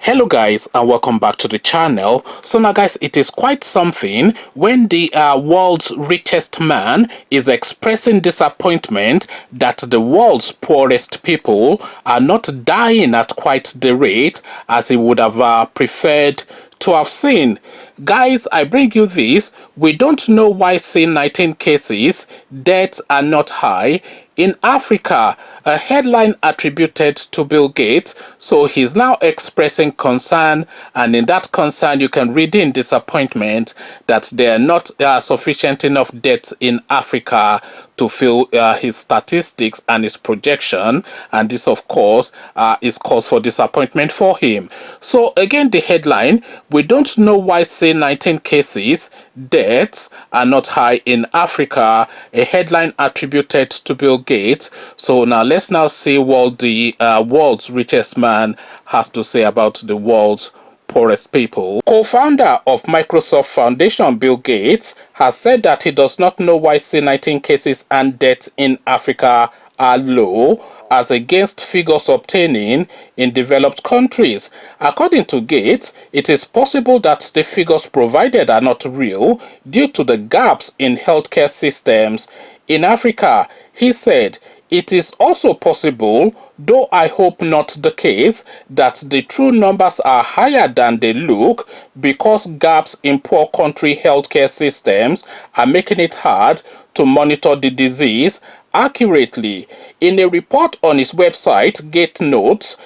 Hello guys, and welcome back to the channel. So now guys, it is quite something when the world's richest man is expressing disappointment that the world's poorest people are not dying at quite the rate as he would have preferred to have seen. Guys, I bring you this. We don't know why C-19 cases, deaths are not high in Africa. A headline attributed to Bill Gates, so he's now expressing concern, and in that concern you can read in disappointment that there are sufficient enough deaths in Africa to fill his statistics and his projection, and this of course is cause for disappointment for him. So again, the headline: we don't know why C-19 cases, deaths are not high in Africa, a headline attributed to Bill Gates. So now let's now see what the world's richest man has to say about the world's poorest people. Co-founder of Microsoft Foundation, Bill Gates, has said that he does not know why C-19 cases and deaths in Africa are low as against figures obtaining in developed countries. According to Gates, it is possible that the figures provided are not real due to the gaps in healthcare systems in Africa. He said, "It is also possible, though I hope not the case, that the true numbers are higher than they look because gaps in poor country healthcare systems are making it hard to monitor the disease accurately." In a report on his website, Gates notes,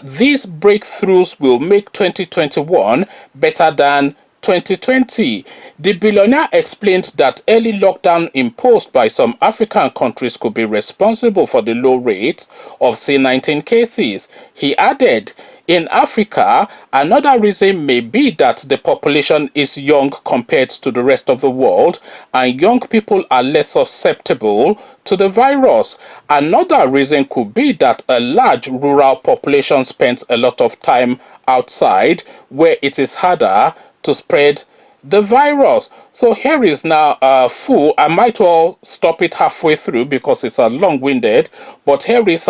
these breakthroughs will make 2021 better than 2020. The billionaire explained that early lockdown imposed by some African countries could be responsible for the low rate of C-19 cases. He added, "In Africa, another reason may be that the population is young compared to the rest of the world, and young people are less susceptible to the virus. Another reason could be that a large rural population spends a lot of time outside, where it is harder to spread the virus." So here is now full. I might well stop it halfway through because it's long-winded, but here is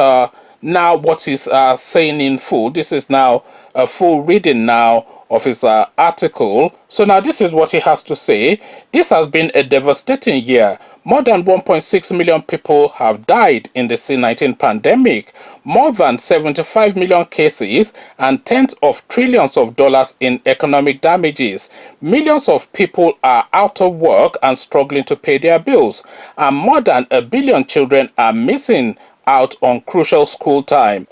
now what he's saying in full. This is now a full reading now of his article. So now this is what he has to say. "This has been a devastating year. More than 1.6 million people have died in the C-19 pandemic, more than 75 million cases, and tens of trillions of dollars in economic damages. Millions of people are out of work and struggling to pay their bills, and more than 1 billion children are missing out on crucial school time."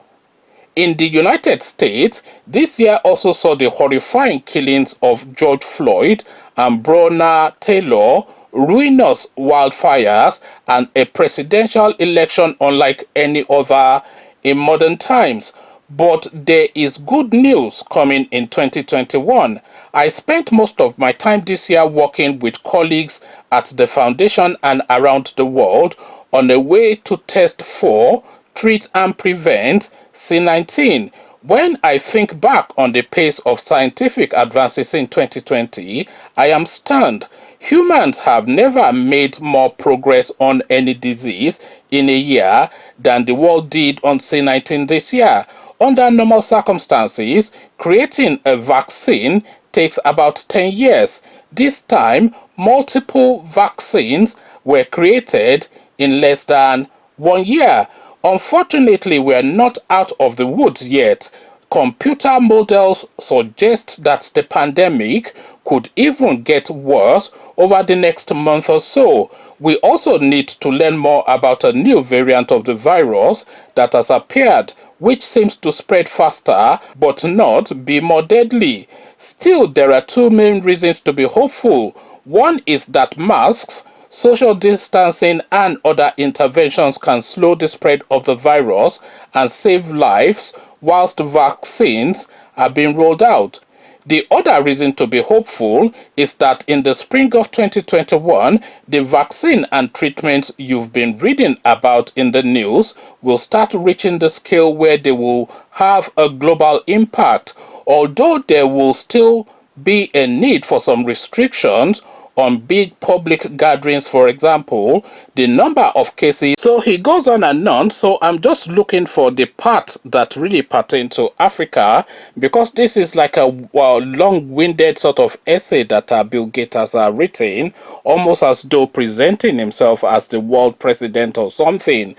In the United States, this year also saw the horrifying killings of George Floyd and Breonna Taylor, ruinous wildfires, and a presidential election unlike any other in modern times. But there is good news coming in 2021. I spent most of my time this year working with colleagues at the foundation and around the world on a way to test for, treat, and prevent C-19. When I think back on the pace of scientific advances in 2020, I am stunned. Humans have never made more progress on any disease in a year than the world did on C-19 this year. Under normal circumstances, creating a vaccine takes about 10 years. This time, multiple vaccines were created in less than 1 year. Unfortunately, we are not out of the woods yet. Computer models suggest that the pandemic could even get worse over the next month or so. We also need to learn more about a new variant of the virus that has appeared, which seems to spread faster but not be more deadly. Still, there are two main reasons to be hopeful. One is that masks, social distancing, and other interventions can slow the spread of the virus and save lives whilst vaccines are being rolled out. The other reason to be hopeful is that in the spring of 2021, the vaccine and treatments you've been reading about in the news will start reaching the scale where they will have a global impact. Although there will still be a need for some restrictions, on big public gatherings, for example, the number of cases. So he goes on and on. So I'm just looking for the parts that really pertain to Africa, because this is like a long-winded sort of essay that Bill Gates has written, almost as though presenting himself as the world president or something,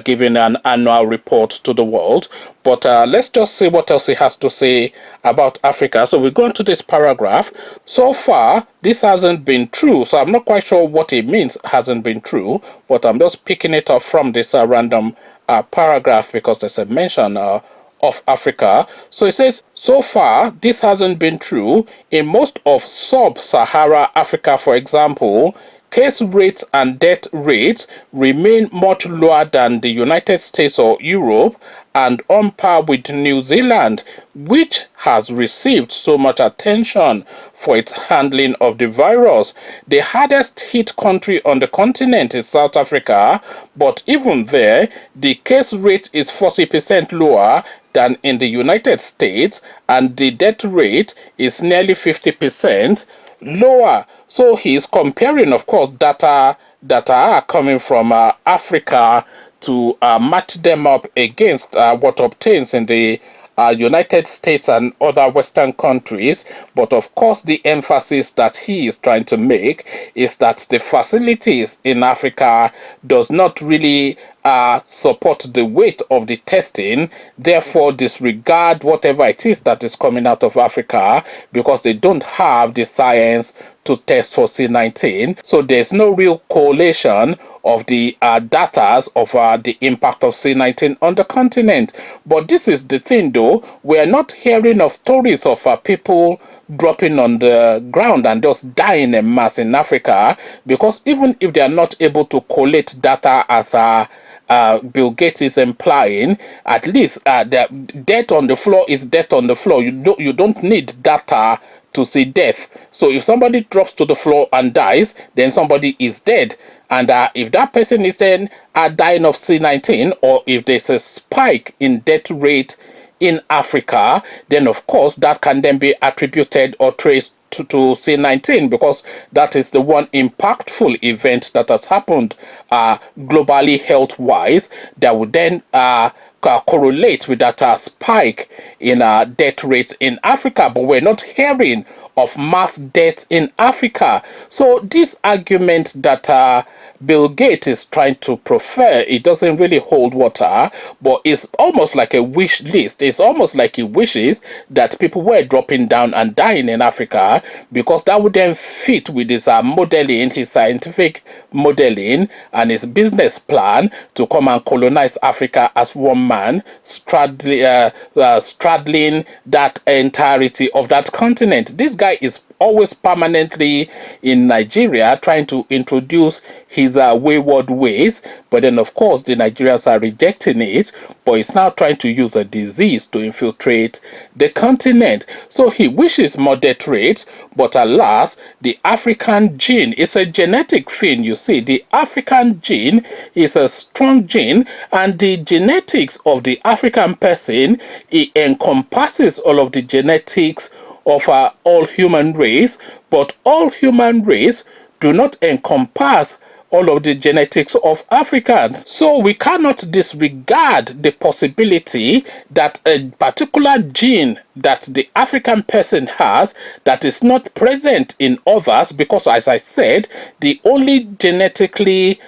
giving an annual report to the world. But let's just see what else he has to say about Africa. So we go into this paragraph. So far, this hasn't been true. So I'm not quite sure what it means, hasn't been true, but I'm just picking it up from this random paragraph because there's a mention of Africa. So it says, so far, this hasn't been true. In most of sub-Sahara Africa, for example, case rates and death rates remain much lower than the United States or Europe, and on par with New Zealand, which has received so much attention for its handling of the virus. The hardest hit country on the continent is South Africa, but even there, the case rate is 40% lower than in the United States, and the death rate is nearly 50% lower. So he's comparing, of course, data that are coming from Africa to match them up against what obtains in the United States and other Western countries. But of course, the emphasis that he is trying to make is that the facilities in Africa does not really support the weight of the testing, therefore disregard whatever it is that is coming out of Africa, because they don't have the science to test for C-19. So there's no real correlation of the data of the impact of C-19 on the continent. But this is the thing though, we're not hearing of stories of people dropping on the ground and just dying en masse in Africa, because even if they are not able to collate data as Bill Gates is implying, at least the death on the floor is death on the floor. You don't need data to see death. So if somebody drops to the floor and dies, then somebody is dead. And if that person is then dying of C-19, or if there's a spike in death rate in Africa, then of course that can then be attributed or traced to C-19, because that is the one impactful event that has happened globally health-wise that would then correlate with that spike in death rates in Africa. But we're not hearing of mass deaths in Africa. So this argument that Bill Gates is trying to prefer, it doesn't really hold water, but it's almost like a wish list. It's almost like he wishes that people were dropping down and dying in Africa, because that would then fit with his modeling, his scientific modeling, and his business plan to come and colonize Africa as one man, straddling that entirety of that continent. This guy is always permanently in Nigeria trying to introduce his wayward ways, but then of course the Nigerians are rejecting it, but he's now trying to use a disease to infiltrate the continent. So he wishes more death rates, but alas, the African gene is a genetic thing. You see, the African gene is a strong gene, and the genetics of the African person, it encompasses all of the genetics of all human race, but all human race do not encompass all of the genetics of Africans. So we cannot disregard the possibility that a particular gene that the African person has that is not present in others, because as I said, the only genetically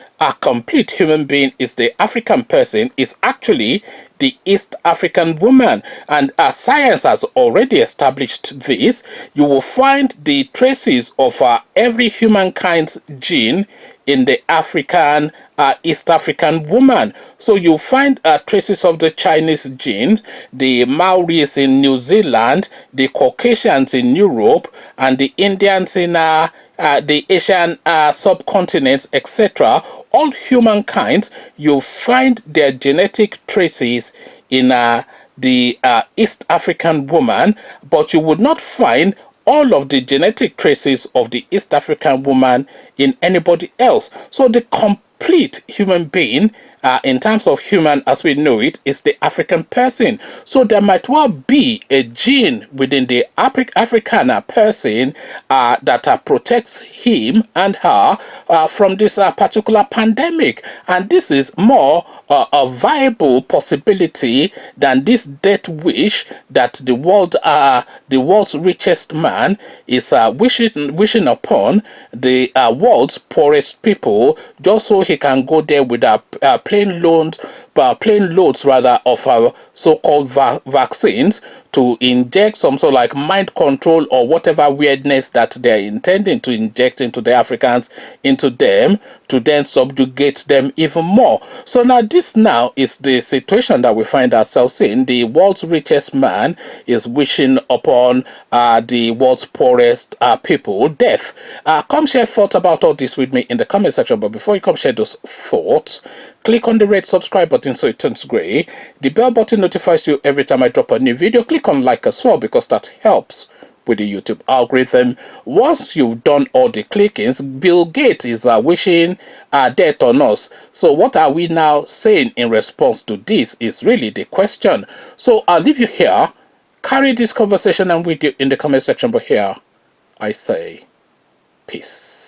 complete human being is the African person, is actually the East African woman. And as science has already established this, you will find the traces of every humankind's gene in the African East African woman. So you find traces of the Chinese genes, the Maoris in New Zealand, the Caucasians in Europe, and the Indians in the Asian subcontinents, etc. All humankind, you find their genetic traces in the East African woman, but you would not find all of the genetic traces of the East African woman in anybody else. So the complete human being in terms of human as we know it, is the African person. So there might well be a gene within the Afrikaner person that protects him and her from this particular pandemic. And this is more a viable possibility than this death wish that the world's richest man is wishing upon the world's poorest people, just so he can go there with a plane loads rather of so-called vaccines to inject some sort of like mind control or whatever weirdness that they're intending to inject into the Africans, into them, to then subjugate them even more. So now this now is the situation that we find ourselves in. The world's richest man is wishing upon the world's poorest people death. Come share thoughts about all this with me in the comment section, but before you come share those thoughts, click on the red subscribe button so it turns gray. The bell button notifies you every time I drop a new video. Click on like as well, because that helps with the YouTube algorithm. Once you've done all the clickings, Bill Gates is wishing death on us. So what are we now saying in response to this is really the question. So I'll leave you here. Carry this conversation and with you in the comment section, but here I say peace.